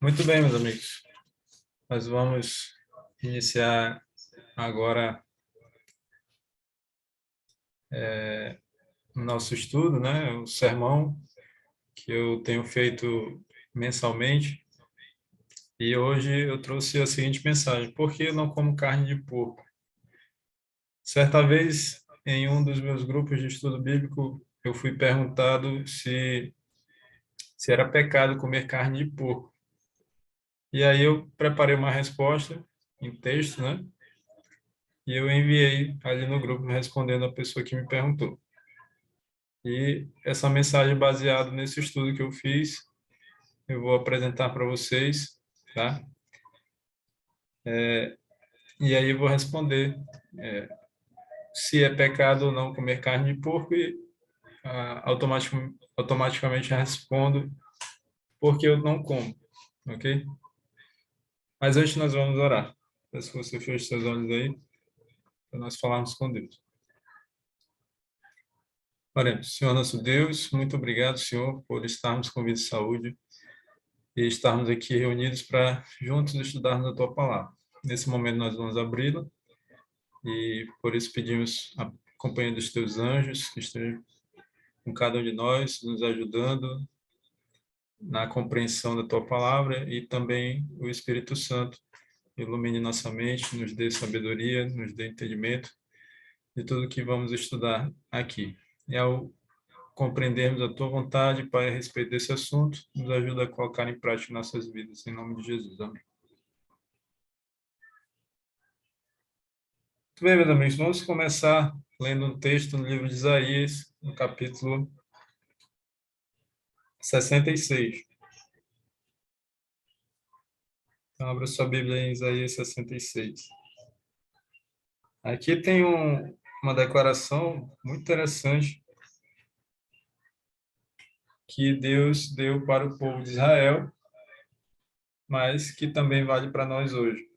Muito bem, meus amigos. Nós vamos iniciar agora o nosso estudo, né? O sermão que eu tenho feito mensalmente. E hoje eu trouxe a seguinte mensagem: por que eu não como carne de porco? Certa vez, em um dos meus grupos de estudo bíblico, eu fui perguntado se era pecado comer carne de porco. E aí eu preparei uma resposta em texto, né? E eu enviei ali no grupo respondendo a pessoa que me perguntou. E essa mensagem baseada nesse estudo que eu fiz, eu vou apresentar para vocês, tá? E aí eu vou responder se é pecado ou não comer carne de porco e automaticamente respondo porque eu não como, ok? Mas antes nós vamos orar. Peço que você feche seus olhos aí para nós falarmos com Deus. Oremos. Senhor nosso Deus, muito obrigado, Senhor, por estarmos com vida e saúde e estarmos aqui reunidos para juntos estudarmos a Tua palavra. Nesse momento nós vamos abri-la e por isso pedimos a companhia dos Teus anjos que estejam com cada um de nós, nos ajudando na compreensão da Tua palavra e também o Espírito Santo ilumine nossa mente, nos dê sabedoria, nos dê entendimento de tudo que vamos estudar aqui. E ao compreendermos a Tua vontade, Pai, a respeito desse assunto, nos ajuda a colocar em prática nossas vidas. Em nome de Jesus. Amém. Muito bem, meus amigos, vamos começar lendo um texto no livro de Isaías, no capítulo 66. Então, abra sua Bíblia em Isaías 66. Aqui tem uma declaração muito interessante que Deus deu para o povo de Israel, mas que também vale para nós hoje,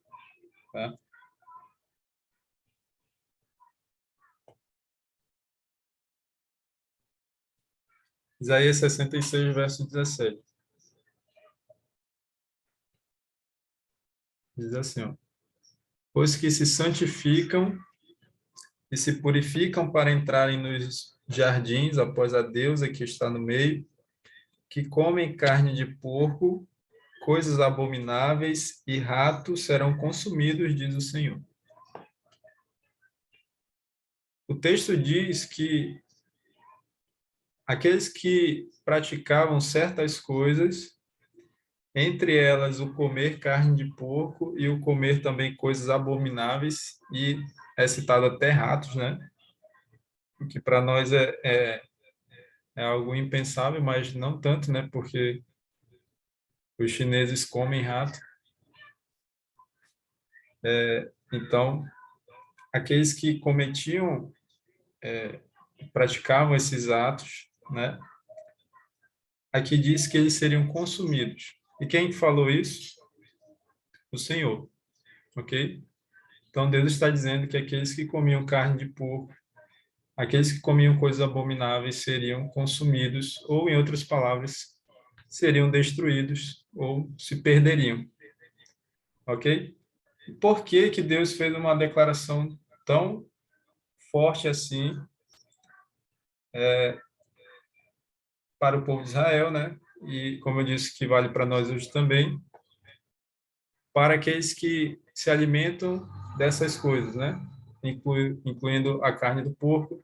tá? Isaías 66, verso 17. Diz assim, ó: Os que se santificam e se purificam para entrarem nos jardins após a deusa que está no meio, que comem carne de porco, coisas abomináveis e ratos serão consumidos, diz o Senhor. O texto diz que aqueles que praticavam certas coisas, entre elas o comer carne de porco e o comer também coisas abomináveis, e é citado até ratos, né? O que para nós é algo impensável, mas não tanto, né? Porque os chineses comem rato. Então, aqueles que cometiam, praticavam esses atos, né? Aqui diz que eles seriam consumidos. E quem falou isso? O Senhor, ok? Então, Deus está dizendo que aqueles que comiam carne de porco, aqueles que comiam coisas abomináveis seriam consumidos, ou, em outras palavras, seriam destruídos ou se perderiam, ok? Por que que Deus fez uma declaração tão forte assim para o povo de Israel, né? E, como eu disse, que vale para nós hoje também, para aqueles que se alimentam dessas coisas, né? Incluindo a carne do porco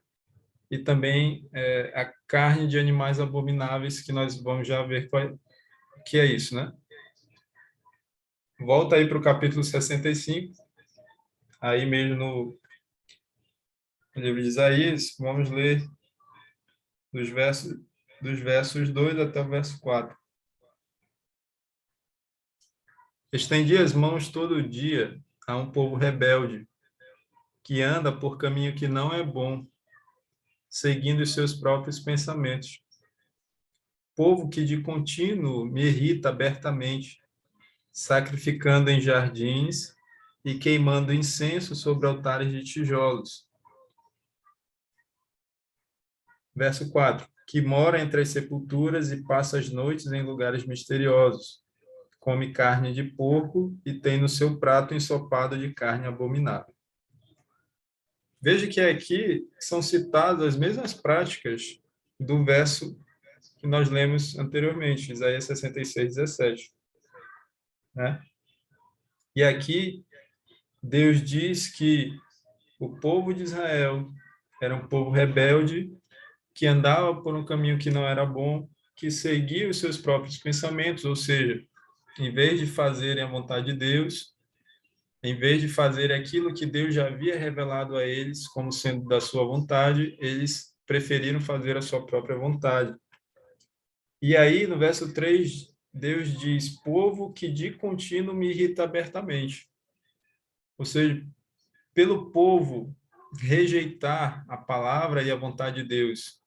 e também a carne de animais abomináveis, que nós vamos já ver que é isso, né? Volta aí para o capítulo 65, aí mesmo no livro de Isaías, vamos ler dos versos 2 até o verso 4. Estendi as mãos todo dia a um povo rebelde, que anda por caminho que não é bom, seguindo os seus próprios pensamentos. Povo que de contínuo me irrita abertamente, sacrificando em jardins e queimando incenso sobre altares de tijolos. Verso 4. Que mora entre as sepulturas e passa as noites em lugares misteriosos, come carne de porco e tem no seu prato ensopado de carne abominável. Veja que aqui são citadas as mesmas práticas do verso que nós lemos anteriormente, Isaías 66, 17. Né? E aqui, Deus diz que o povo de Israel era um povo rebelde, que andava por um caminho que não era bom, que seguia os seus próprios pensamentos, ou seja, em vez de fazerem a vontade de Deus, em vez de fazer aquilo que Deus já havia revelado a eles como sendo da sua vontade, eles preferiram fazer a sua própria vontade. E aí, no verso 3, Deus diz: povo que de contínuo me irrita abertamente. Ou seja, pelo povo rejeitar a palavra e a vontade de Deus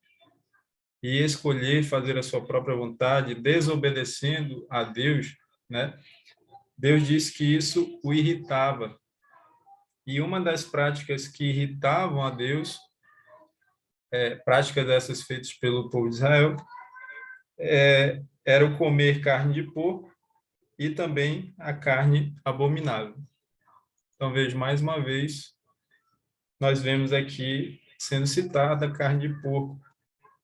e escolher fazer a sua própria vontade, desobedecendo a Deus, né? Deus disse que isso o irritava. E uma das práticas que irritavam a Deus, práticas dessas feitas pelo povo de Israel, era o comer carne de porco e também a carne abominável. Então, veja, mais uma vez, nós vemos aqui sendo citada a carne de porco.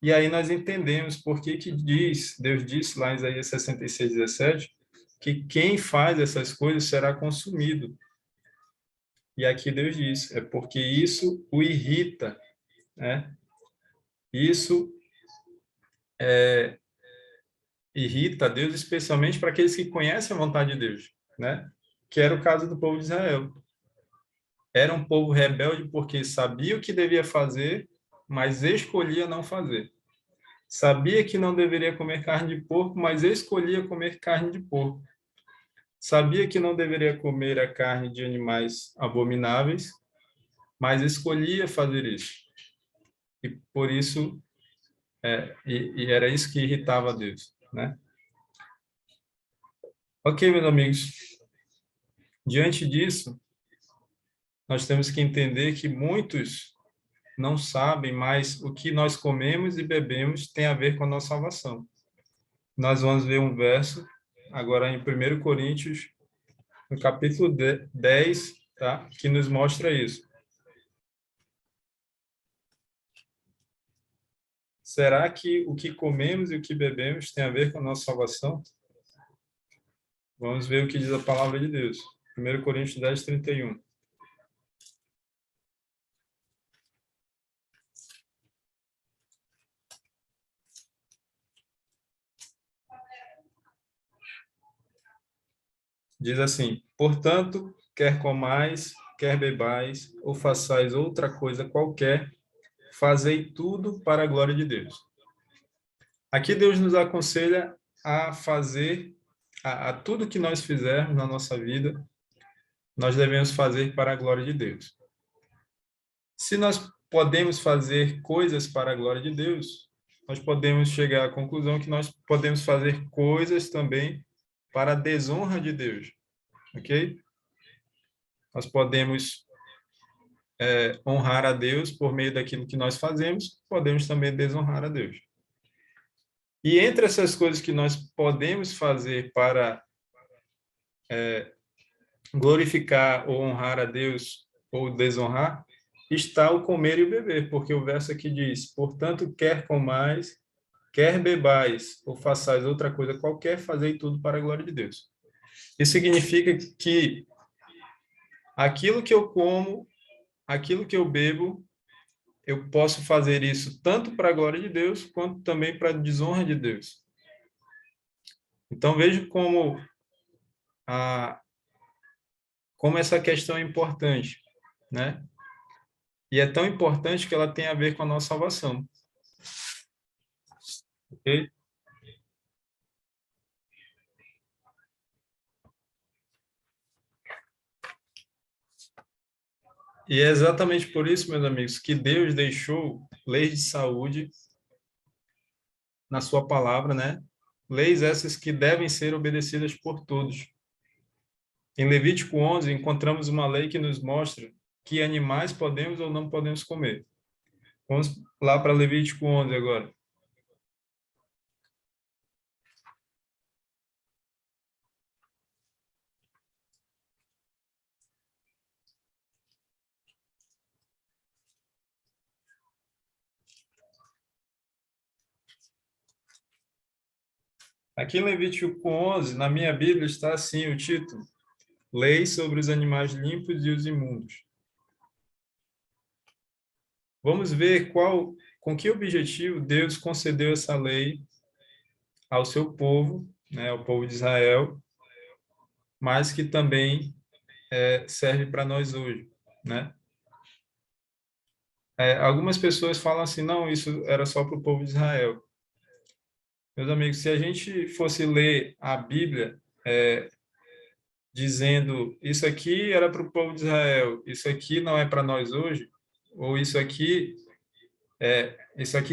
E aí nós entendemos por que Deus disse lá em Isaías 66, 17, que quem faz essas coisas será consumido. E aqui Deus diz, é porque isso o irrita, né? Isso irrita a Deus, especialmente para aqueles que conhecem a vontade de Deus, né? Que era o caso do povo de Israel. Era um povo rebelde porque sabia o que devia fazer, mas escolhia não fazer. Sabia que não deveria comer carne de porco, mas escolhia comer carne de porco. Sabia que não deveria comer a carne de animais abomináveis, mas escolhia fazer isso. E por isso, e era isso que irritava a Deus, né? Ok, meus amigos. Diante disso, nós temos que entender que muitos não sabem mais o que nós comemos e bebemos tem a ver com a nossa salvação. Nós vamos ver um verso, agora em 1 Coríntios, no capítulo 10, tá? Que nos mostra isso. Será que o que comemos e o que bebemos tem a ver com a nossa salvação? Vamos ver o que diz a palavra de Deus. 1 Coríntios 10, 31. Diz assim: portanto, quer comais, quer bebais, ou façais outra coisa qualquer, fazei tudo para a glória de Deus. Aqui Deus nos aconselha a fazer, a tudo que nós fizermos na nossa vida, nós devemos fazer para a glória de Deus. Se nós podemos fazer coisas para a glória de Deus, nós podemos chegar à conclusão que nós podemos fazer coisas também para a desonra de Deus, ok? Nós podemos honrar a Deus por meio daquilo que nós fazemos, podemos também desonrar a Deus. E entre essas coisas que nós podemos fazer para glorificar ou honrar a Deus ou desonrar, está o comer e o beber, porque o verso aqui diz: portanto, quer comais, quer bebais ou façais outra coisa qualquer, fazei tudo para a glória de Deus. Isso significa que aquilo que eu como, aquilo que eu bebo, eu posso fazer isso tanto para a glória de Deus, quanto também para a desonra de Deus. Então, veja como essa questão é importante, né? E é tão importante que ela tem a ver com a nossa salvação. Ok? E é exatamente por isso, meus amigos, que Deus deixou leis de saúde na sua palavra, né? Leis essas que devem ser obedecidas por todos. Em Levítico 11, encontramos uma lei que nos mostra que animais podemos ou não podemos comer. Vamos lá para Levítico 11 agora. Aqui em Levítico 11, na minha Bíblia, está assim o título: Lei sobre os animais limpos e os imundos. Vamos ver com que objetivo Deus concedeu essa lei ao seu povo, né, ao povo de Israel, mas que também serve para nós hoje, né? Algumas pessoas falam assim, não, isso era só para o povo de Israel. Meus amigos, se a gente fosse ler a Bíblia dizendo isso aqui era para o povo de Israel, isso aqui não é para nós hoje, ou isso aqui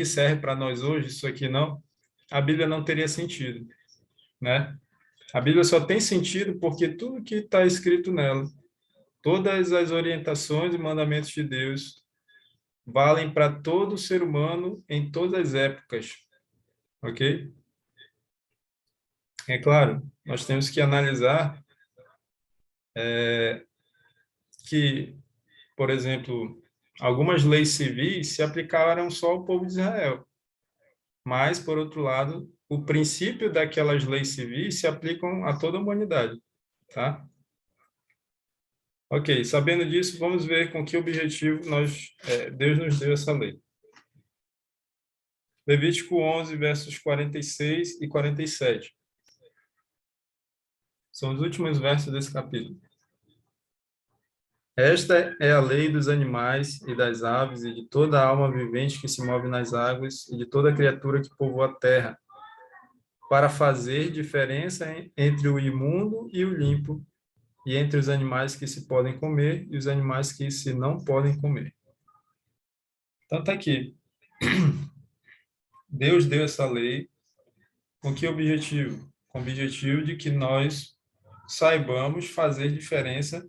serve para nós hoje, isso aqui não, a Bíblia não teria sentido, né? A Bíblia só tem sentido porque tudo que está escrito nela, todas as orientações e mandamentos de Deus valem para todo ser humano em todas as épocas, ok? É claro, nós temos que analisar que, por exemplo, algumas leis civis se aplicaram só ao povo de Israel, mas, por outro lado, o princípio daquelas leis civis se aplicam a toda a humanidade, tá? Ok, sabendo disso, vamos ver com que objetivo Deus nos deu essa lei. Levítico 11, versos 46 e 47. São os últimos versos desse capítulo. Esta é a lei dos animais e das aves e de toda alma vivente que se move nas águas e de toda criatura que povoa a terra, para fazer diferença entre o imundo e o limpo, e entre os animais que se podem comer e os animais que se não podem comer. Então está aqui. Deus deu essa lei com que objetivo? Com o objetivo de que nós saibamos fazer diferença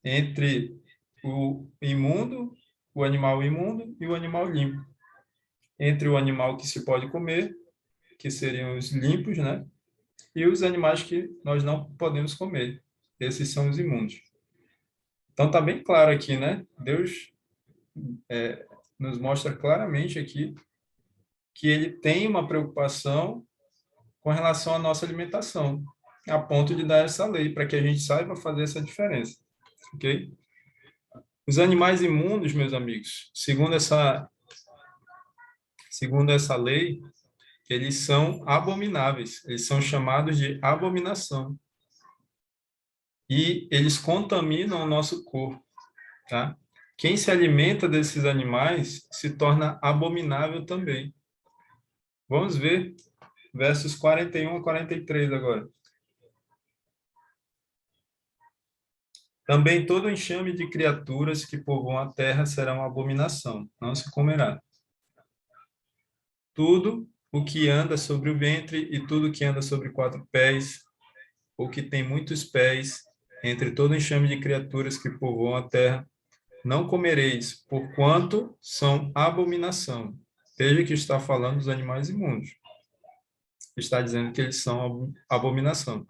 entre o imundo, o animal imundo e o animal limpo. Entre o animal que se pode comer, que seriam os limpos, né? E os animais que nós não podemos comer. Esses são os imundos. Então está bem claro aqui, né? Deus nos mostra claramente aqui que ele tem uma preocupação com relação à nossa alimentação, a ponto de dar essa lei, para que a gente saiba fazer essa diferença, ok? Os animais imundos, meus amigos, segundo essa lei, eles são abomináveis, eles são chamados de abominação, e eles contaminam o nosso corpo, tá? Quem se alimenta desses animais se torna abominável também. Vamos ver versos 41 a 43 agora. Também todo enxame de criaturas que povoam a terra será uma abominação, não se comerá. Tudo o que anda sobre o ventre e tudo que anda sobre quatro pés, ou que tem muitos pés, entre todo enxame de criaturas que povoam a terra, não comereis, porquanto são abominação. Veja que está falando dos animais imundos. Está dizendo que eles são abominação.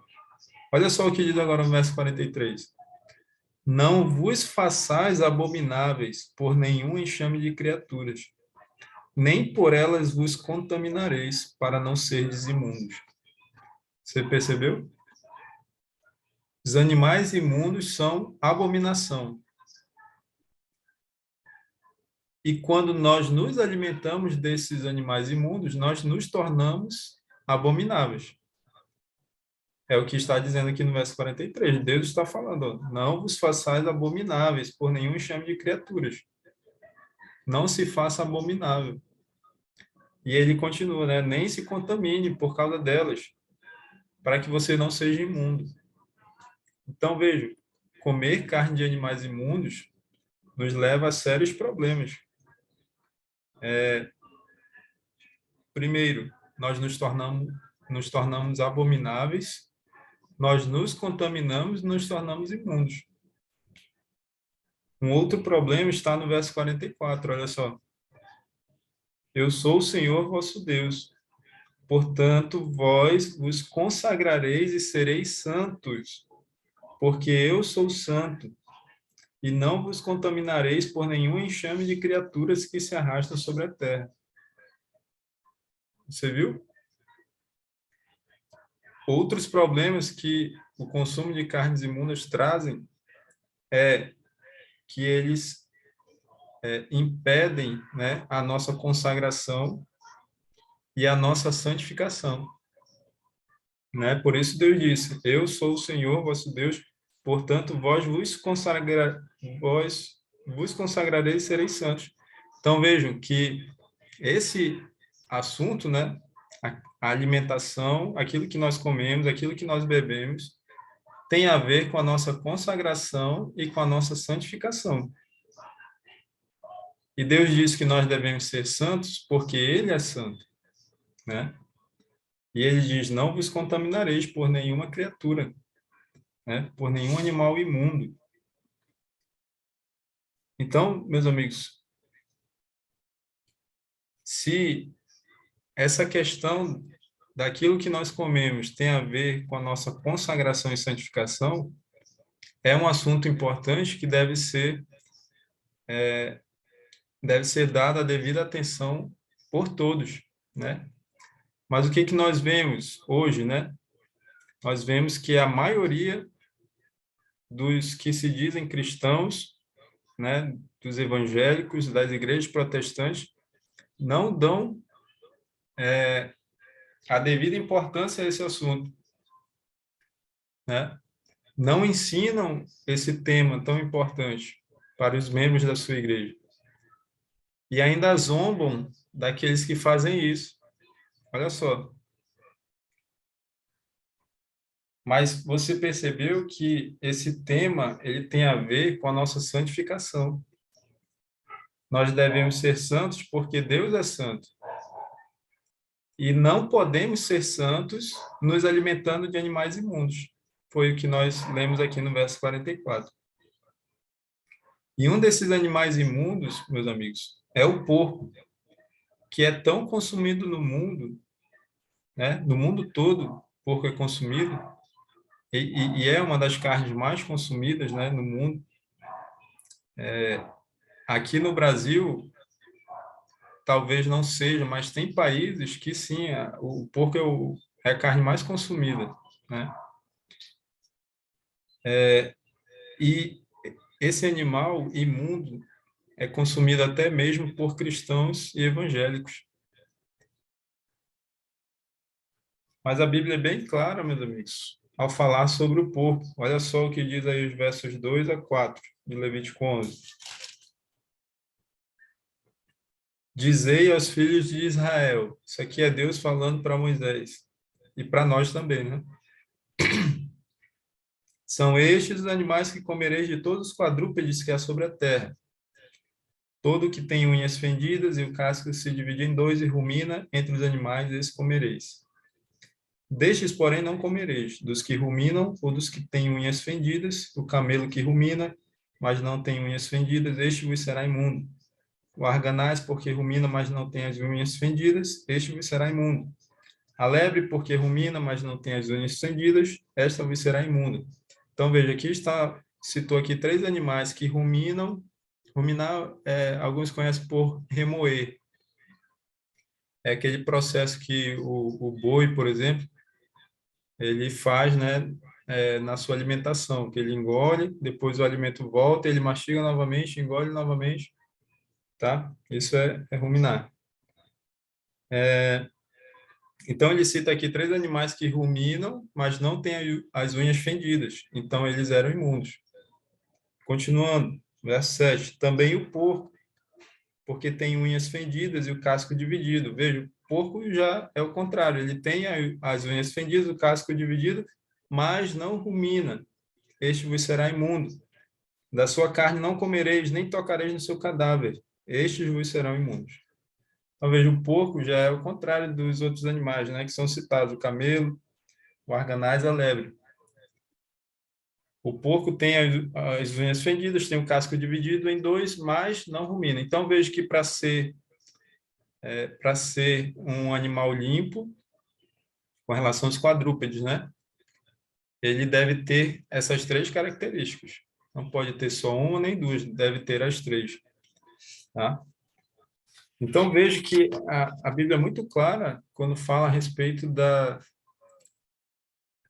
Olha só o que diz agora no verso 43. Não vos façais abomináveis por nenhum enxame de criaturas, nem por elas vos contaminareis, para não serdes imundos. Você percebeu? Os animais imundos são abominação. E quando nós nos alimentamos desses animais imundos, nós nos tornamos abomináveis. É o que está dizendo aqui no verso 43. Deus está falando, ó, não vos façais abomináveis por nenhum enxame de criaturas. Não se faça abominável. E ele continua, né? Nem se contamine por causa delas, para que você não seja imundo. Então, veja, comer carne de animais imundos nos leva a sérios problemas. Primeiro, nós nos tornamos abomináveis, nós nos contaminamos e nos tornamos imundos. Um outro problema está no verso 44, olha só. Eu sou o Senhor vosso Deus, portanto, vós vos consagrareis e sereis santos, porque eu sou santo, e não vos contaminareis por nenhum enxame de criaturas que se arrastam sobre a terra. Você viu? Outros problemas que o consumo de carnes imundas trazem é que eles impedem, né, a nossa consagração e a nossa santificação, né? Por isso Deus disse: Eu sou o Senhor, vosso Deus, portanto vós vos consagrareis e sereis santos. Então vejam que esse assunto, né, a alimentação, aquilo que nós comemos, aquilo que nós bebemos, tem a ver com a nossa consagração e com a nossa santificação. E Deus diz que nós devemos ser santos porque Ele é santo, né? E Ele diz: não vos contaminareis por nenhuma criatura, né? Por nenhum animal imundo. Então, meus amigos, se essa questão daquilo que nós comemos tem a ver com a nossa consagração e santificação, é um assunto importante que deve ser dada a devida atenção por todos, né? Mas o que que nós vemos hoje, né? Nós vemos que a maioria dos que se dizem cristãos, né, dos evangélicos, das igrejas protestantes, não dão a devida importância a esse assunto, né? Não ensinam esse tema tão importante para os membros da sua igreja. E ainda zombam daqueles que fazem isso. Olha só. Mas você percebeu que esse tema ele tem a ver com a nossa santificação. Nós devemos ser santos porque Deus é santo. E não podemos ser santos nos alimentando de animais imundos. Foi o que nós lemos aqui no verso 44. E um desses animais imundos, meus amigos, é o porco, que é tão consumido no mundo, né? No mundo todo, porco é consumido, e é uma das carnes mais consumidas, né, no mundo. Aqui no Brasil, talvez não seja, mas tem países que sim, o porco é a carne mais consumida, né? E esse animal imundo é consumido até mesmo por cristãos e evangélicos. Mas a Bíblia é bem clara, meus amigos, ao falar sobre o porco. Olha só o que diz aí os versos 2 a 4 de Levítico 11. Dizei aos filhos de Israel, isso aqui é Deus falando para Moisés, e para nós também, né? São estes os animais que comereis de todos os quadrúpedes que há sobre a terra. Todo que tem unhas fendidas e o casco se divide em dois e rumina entre os animais, esse comereis. Destes, porém, não comereis, dos que ruminam ou dos que têm unhas fendidas, o camelo que rumina, mas não tem unhas fendidas, este vos será imundo. O arganaz, porque rumina, mas não tem as unhas fendidas, este vos será imundo. A lebre, porque rumina, mas não tem as unhas fendidas, esta vos será imunda. Então, veja, citou aqui três animais que ruminam. Ruminar, alguns conhecem por remoer. É aquele processo que o boi, por exemplo, ele faz, né, na sua alimentação, que ele engole, depois o alimento volta, ele mastiga novamente, engole novamente, tá? Isso é ruminar. Então, ele cita aqui três animais que ruminam, mas não têm as unhas fendidas. Então, eles eram imundos. Continuando, verso 7. Também o porco, porque tem unhas fendidas e o casco dividido. Veja, o porco já é o contrário. Ele tem as unhas fendidas, o casco dividido, mas não rumina. Este vos será imundo. Da sua carne não comereis, nem tocareis no seu cadáver. Estes vos serão imundos. Talvez o porco já é o contrário dos outros animais, né, que são citados, o camelo, o arganaz e a lebre. O porco tem as unhas fendidas, tem o casco dividido em dois, mas não rumina. Então, vejo que para ser um animal limpo, com relação aos quadrúpedes, né, ele deve ter essas três características. Não pode ter só uma nem duas, deve ter as três. Tá? Então, vejo que a Bíblia é muito clara quando fala a respeito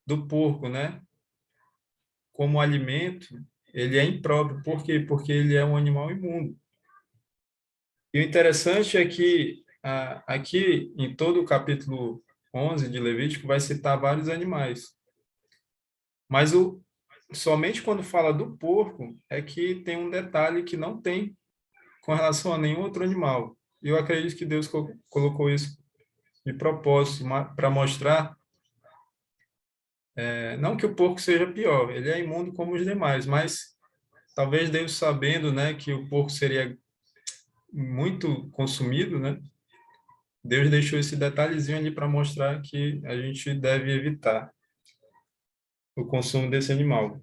do porco, né, como alimento, ele é impróprio. Por quê? Porque ele é um animal imundo. E o interessante é que aqui, em todo o capítulo 11 de Levítico, vai citar vários animais. Mas somente quando fala do porco é que tem um detalhe que não tem com relação a nenhum outro animal. E eu acredito que Deus colocou isso de propósito, para mostrar, não que o porco seja pior, ele é imundo como os demais, mas talvez Deus sabendo, né, que o porco seria muito consumido, né, Deus deixou esse detalhezinho ali para mostrar que a gente deve evitar o consumo desse animal,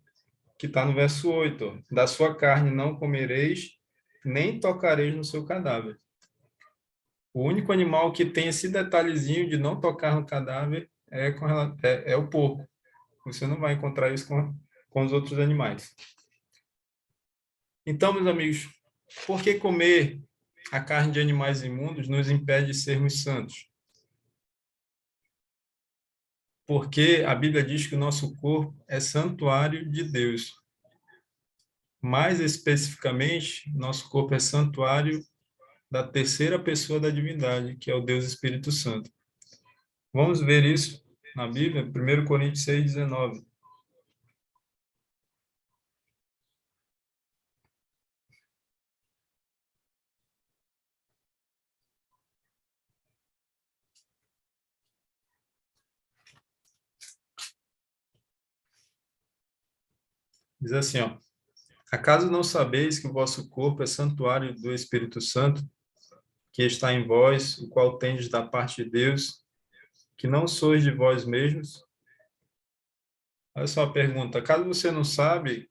que está no verso 8, ó. Da sua carne não comereis, nem tocareis no seu cadáver. O único animal que tem esse detalhezinho de não tocar no cadáver é o porco. Você não vai encontrar isso com os outros animais. Então, meus amigos, por que comer a carne de animais imundos nos impede de sermos santos? Porque a Bíblia diz que o nosso corpo é santuário de Deus. Mais especificamente, nosso corpo é santuário da terceira pessoa da divindade, que é o Deus Espírito Santo. Vamos ver isso na Bíblia, 1 Coríntios 6:19. Diz assim, ó: acaso não sabeis que o vosso corpo é santuário do Espírito Santo, que está em vós, o qual tendes da parte de Deus, que não sois de vós mesmos? Olha só a pergunta: acaso você não sabe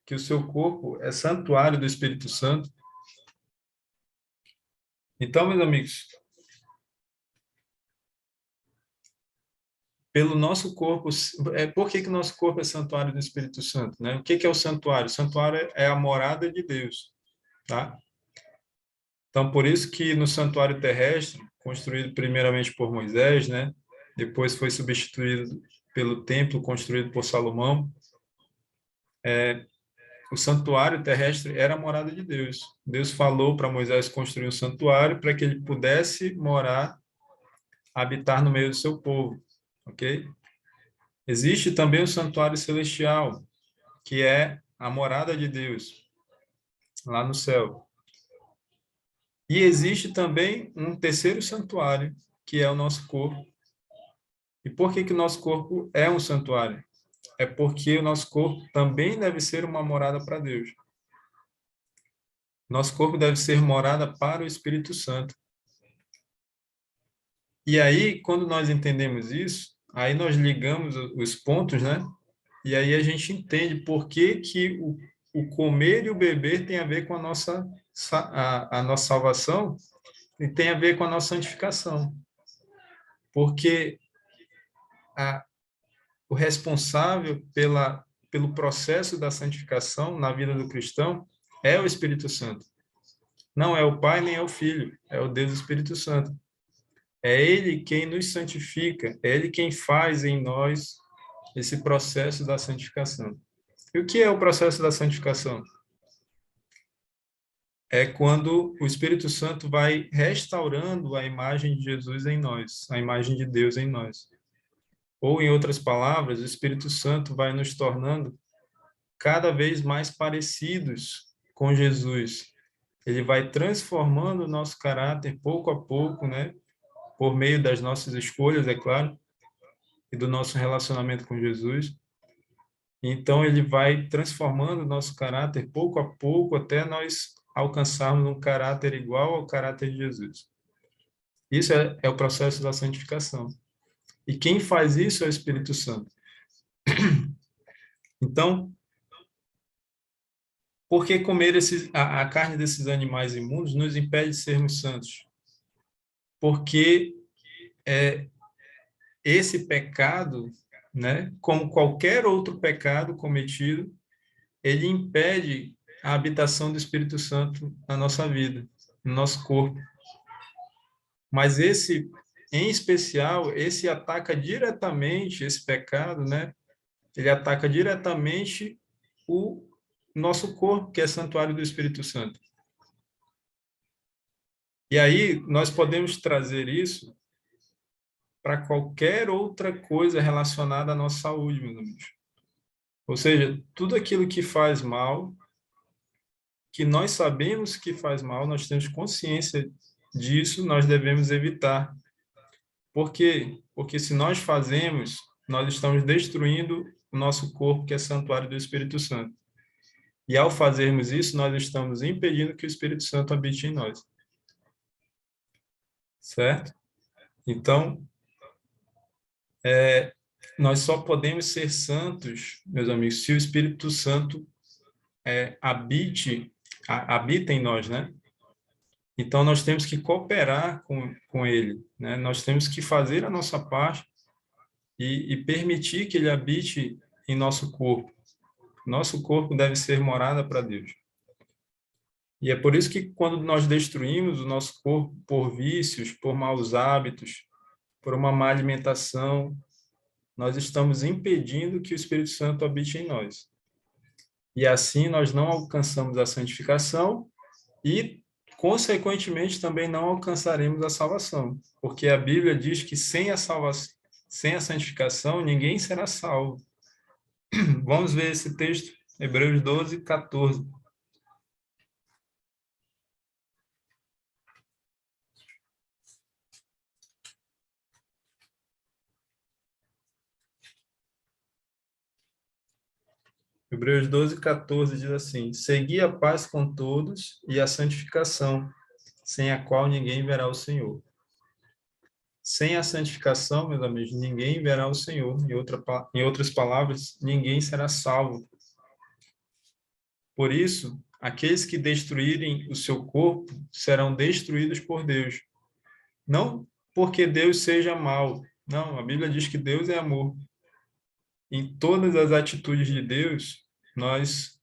que o seu corpo é santuário do Espírito Santo? Então, meus amigos, pelo nosso corpo, por que que nosso corpo é santuário do Espírito Santo, né? O que que é o santuário? O santuário é a morada de Deus, tá? Então, por isso que no santuário terrestre, construído primeiramente por Moisés, né? Depois foi substituído pelo templo construído por Salomão. O santuário terrestre era a morada de Deus. Deus falou para Moisés construir um santuário para que ele pudesse morar, habitar no meio do seu povo, ok? Existe também o santuário celestial, que é a morada de Deus, lá no céu. E existe também um terceiro santuário, que é o nosso corpo. E por que que o nosso corpo é um santuário? É porque o nosso corpo também deve ser uma morada para Deus. Nosso corpo deve ser morada para o Espírito Santo. E aí, quando nós entendemos isso, aí nós ligamos os pontos, né? E aí a gente entende por que que o comer e o beber tem a ver com a nossa salvação e tem a ver com a nossa santificação. Porque a, o responsável pelo processo da santificação na vida do cristão é o Espírito Santo. Não é o Pai nem é o Filho, é o Deus Espírito Santo. É Ele quem nos santifica, é Ele quem faz em nós esse processo da santificação. E o que é o processo da santificação? É quando o Espírito Santo vai restaurando a imagem de Jesus em nós, a imagem de Deus em nós. Ou, em outras palavras, o Espírito Santo vai nos tornando cada vez mais parecidos com Jesus. Ele vai transformando o nosso caráter pouco a pouco, né? Por meio das nossas escolhas, é claro, e do nosso relacionamento com Jesus. Então, ele vai transformando o nosso caráter pouco a pouco até nós alcançarmos um caráter igual ao caráter de Jesus. Isso é o processo da santificação. E quem faz isso é o Espírito Santo. Então, por que comer a carne desses animais imundos nos impede de sermos santos? Porque esse pecado, né, como qualquer outro pecado cometido, ele impede a habitação do Espírito Santo na nossa vida, no nosso corpo. Mas em especial, esse ataca diretamente, esse pecado, né? Ele ataca diretamente o nosso corpo, que é santuário do Espírito Santo. E aí, nós podemos trazer isso para qualquer outra coisa relacionada à nossa saúde, meus amigos. Ou seja, tudo aquilo que faz mal, que nós sabemos que faz mal, nós temos consciência disso, nós devemos evitar. Por quê? Porque se nós fazemos, nós estamos destruindo o nosso corpo, que é santuário do Espírito Santo. E ao fazermos isso, nós estamos impedindo que o Espírito Santo habite em nós. Certo? Então, nós só podemos ser santos, meus amigos, se o Espírito Santo habita em nós, né? Então, nós temos que cooperar com ele, né? Nós temos que fazer a nossa parte e permitir que ele habite em nosso corpo. Nosso corpo deve ser morada para Deus. E é por isso que quando nós destruímos o nosso corpo por vícios, por maus hábitos, por uma má alimentação, nós estamos impedindo que o Espírito Santo habite em nós. E assim nós não alcançamos a santificação e, consequentemente, também não alcançaremos a salvação. Porque a Bíblia diz que sem a salvação, sem a santificação, ninguém será salvo. Vamos ver esse texto, Hebreus 12, 14. Hebreus 12, 14 diz assim: Segui a paz com todos e a santificação, sem a qual ninguém verá o Senhor. Sem a santificação, meus amigos, ninguém verá o Senhor. Em outras palavras, ninguém será salvo. Por isso, aqueles que destruírem o seu corpo serão destruídos por Deus. Não porque Deus seja mau. Não, a Bíblia diz que Deus é amor. Em todas as atitudes de Deus, nós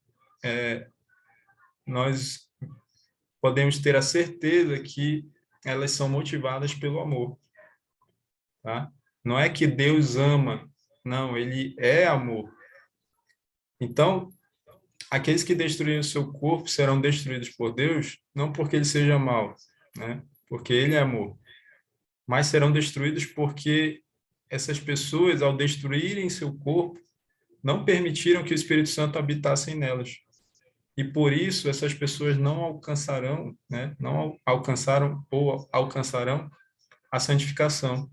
podemos ter a certeza que elas são motivadas pelo amor. Tá? Não é que Deus ama, não, ele é amor. Então, aqueles que destruírem o seu corpo serão destruídos por Deus, não porque ele seja mau, né? Porque ele é amor, mas serão destruídos porque essas pessoas, ao destruírem seu corpo, não permitiram que o Espírito Santo habitasse nelas. E por isso essas pessoas não alcançarão, né? Não alcançaram ou alcançarão a santificação.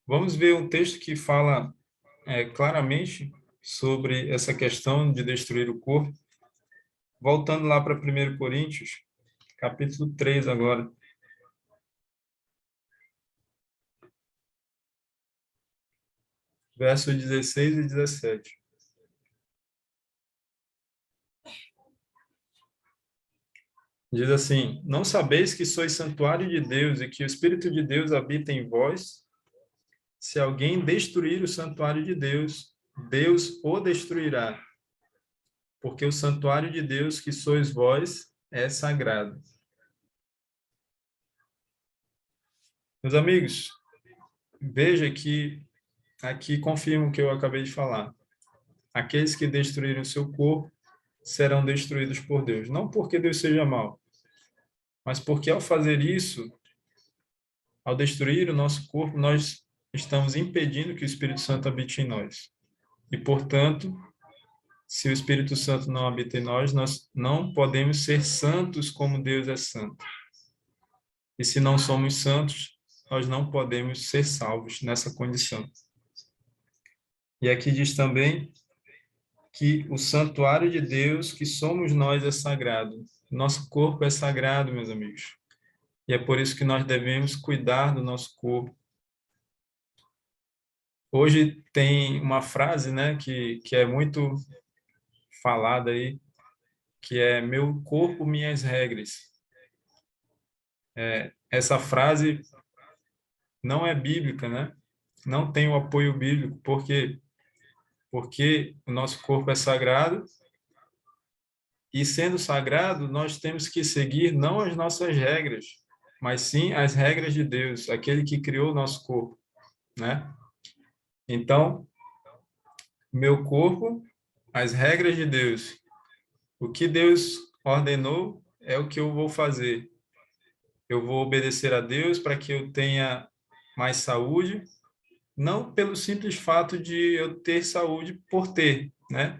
Vamos ver um texto que fala claramente sobre essa questão de destruir o corpo. Voltando lá para 1 Coríntios, capítulo 3 agora. Versos 16 e 17. Diz assim: Não sabeis que sois santuário de Deus e que o Espírito de Deus habita em vós? Se alguém destruir o santuário de Deus, Deus o destruirá, porque o santuário de Deus que sois vós é sagrado. Meus amigos, veja que aqui confirma o que eu acabei de falar. Aqueles que destruírem o seu corpo serão destruídos por Deus. Não porque Deus seja mau, mas porque ao fazer isso, ao destruir o nosso corpo, nós estamos impedindo que o Espírito Santo habite em nós. E, portanto, se o Espírito Santo não habita em nós, nós não podemos ser santos como Deus é santo. E se não somos santos, nós não podemos ser salvos nessa condição. E aqui diz também que o santuário de Deus, que somos nós, é sagrado. Nosso corpo é sagrado, meus amigos. E é por isso que nós devemos cuidar do nosso corpo. Hoje tem uma frase, né, que é muito falada aí, que é meu corpo, minhas regras. Essa frase não é bíblica, né? Não tem o apoio bíblico. Por quê? Porque o nosso corpo é sagrado e, sendo sagrado, nós temos que seguir não as nossas regras, mas sim as regras de Deus, aquele que criou o nosso corpo, né? Então, meu corpo, as regras de Deus. O que Deus ordenou é o que eu vou fazer. Eu vou obedecer a Deus para que eu tenha mais saúde, não pelo simples fato de eu ter saúde por ter, né?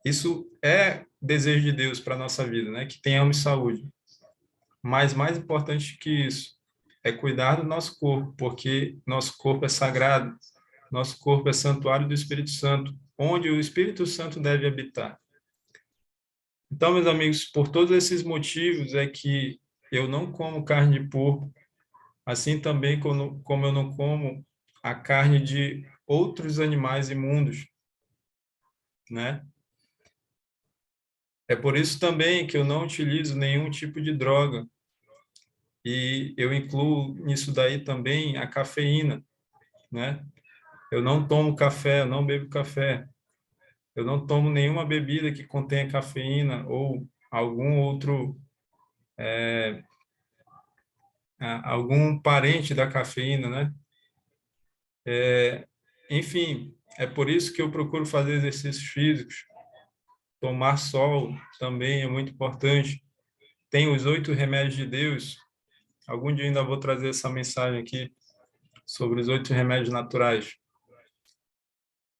Isso é desejo de Deus para a nossa vida, né? Que tenhamos saúde. Mas mais importante que isso é cuidar do nosso corpo, porque nosso corpo é sagrado, nosso corpo é santuário do Espírito Santo, onde o Espírito Santo deve habitar. Então, meus amigos, por todos esses motivos é que eu não como carne de porco, assim também como eu não como a carne de outros animais imundos, né? É por isso também que eu não utilizo nenhum tipo de droga. E eu incluo nisso daí também a cafeína, né? Eu não tomo café, eu não bebo café. Eu não tomo nenhuma bebida que contenha cafeína ou algum outro, algum parente da cafeína, né? Enfim, é por isso que eu procuro fazer exercícios físicos. Tomar sol também é muito importante. Tem os 8 remédios de Deus. Algum dia ainda vou trazer essa mensagem aqui sobre os 8 remédios naturais.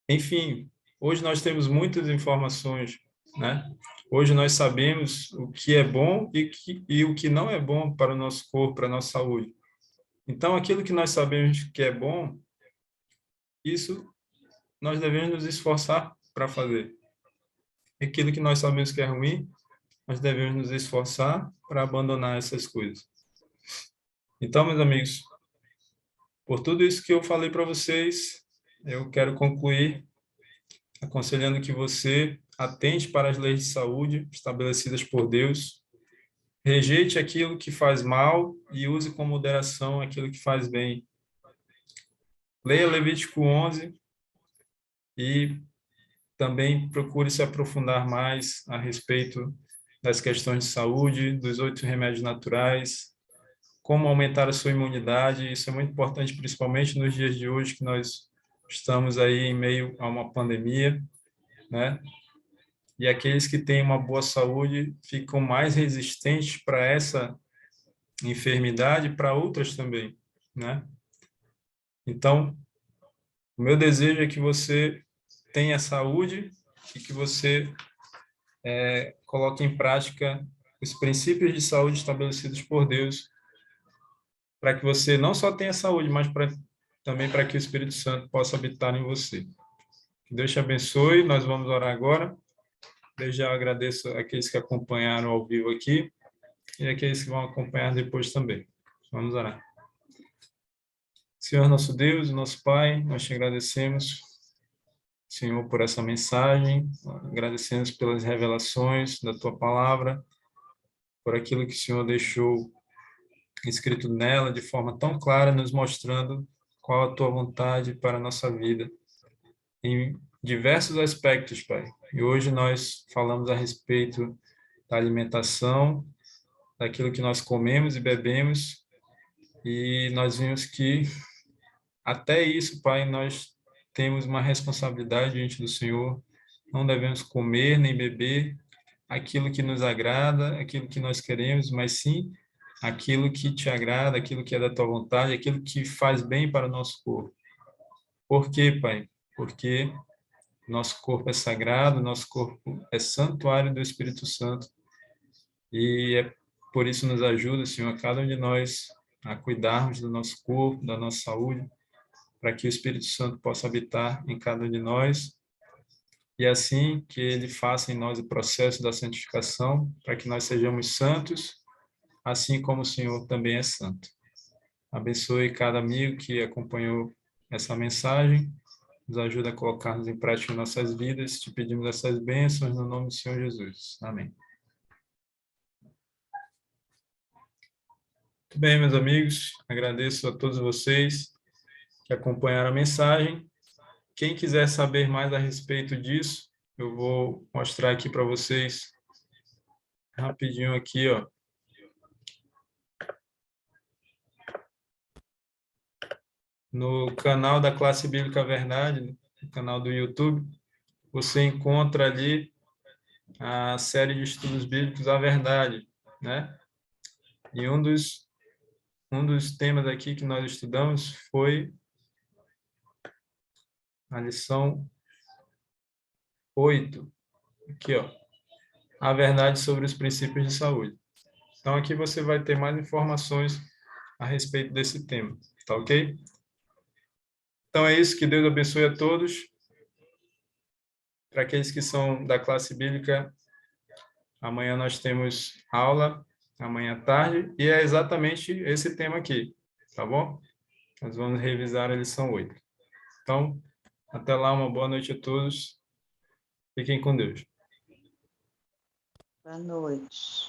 Enfim, hoje nós temos muitas informações, né? Hoje nós sabemos o que é bom e o que não é bom para o nosso corpo, para a nossa saúde. Então, aquilo que nós sabemos que é bom, isso nós devemos nos esforçar para fazer. Aquilo que nós sabemos que é ruim, nós devemos nos esforçar para abandonar essas coisas. Então, meus amigos, por tudo isso que eu falei para vocês, eu quero concluir aconselhando que você atente para as leis de saúde estabelecidas por Deus, rejeite aquilo que faz mal e use com moderação aquilo que faz bem. Leia Levítico 11 e também procure se aprofundar mais a respeito das questões de saúde, dos 8 remédios naturais, como aumentar a sua imunidade. Isso é muito importante, principalmente nos dias de hoje, que nós estamos aí em meio a uma pandemia, né? E aqueles que têm uma boa saúde ficam mais resistentes para essa enfermidade e para outras também, né? Então, o meu desejo é que você tenha saúde e que você coloque em prática os princípios de saúde estabelecidos por Deus, para que você não só tenha saúde, mas também para que o Espírito Santo possa habitar em você. Que Deus te abençoe. Nós vamos orar agora. Desde já agradeço aqueles que acompanharam ao vivo aqui e aqueles que vão acompanhar depois também. Vamos orar. Senhor nosso Deus, nosso Pai, nós te agradecemos, Senhor, por essa mensagem, agradecemos pelas revelações da tua palavra, por aquilo que o Senhor deixou escrito nela de forma tão clara, nos mostrando qual a tua vontade para a nossa vida, em diversos aspectos, Pai. E hoje nós falamos a respeito da alimentação, daquilo que nós comemos e bebemos, e nós vimos que até isso, Pai, nós temos uma responsabilidade diante do Senhor. Não devemos comer nem beber aquilo que nos agrada, aquilo que nós queremos, mas sim aquilo que te agrada, aquilo que é da tua vontade, aquilo que faz bem para o nosso corpo. Por quê, Pai? Porque nosso corpo é sagrado, nosso corpo é santuário do Espírito Santo e é por isso nos ajuda, Senhor, a cada um de nós a cuidarmos do nosso corpo, da nossa saúde, para que o Espírito Santo possa habitar em cada um de nós e assim que ele faça em nós o processo da santificação, para que nós sejamos santos, assim como o Senhor também é santo. Abençoe cada amigo que acompanhou essa mensagem, nos ajuda a colocarmos em prática em nossas vidas. Te pedimos essas bênçãos no nome do Senhor Jesus. Amém. Muito bem, meus amigos, agradeço a todos vocês que acompanharam a mensagem. Quem quiser saber mais a respeito disso, eu vou mostrar aqui para vocês rapidinho aqui, ó. No canal da Classe Bíblica Verdade, no canal do YouTube, você encontra ali a série de estudos bíblicos A Verdade, né? E um dos temas aqui que nós estudamos foi a lição 8, aqui, ó, A Verdade sobre os Princípios de Saúde. Então, aqui você vai ter mais informações a respeito desse tema, tá ok? Então, é isso. Que Deus abençoe a todos. Para aqueles que são da classe bíblica, amanhã nós temos aula, amanhã à tarde, e é exatamente esse tema aqui, tá bom? Nós vamos revisar a lição 8. Então, até lá, uma boa noite a todos. Fiquem com Deus. Boa noite.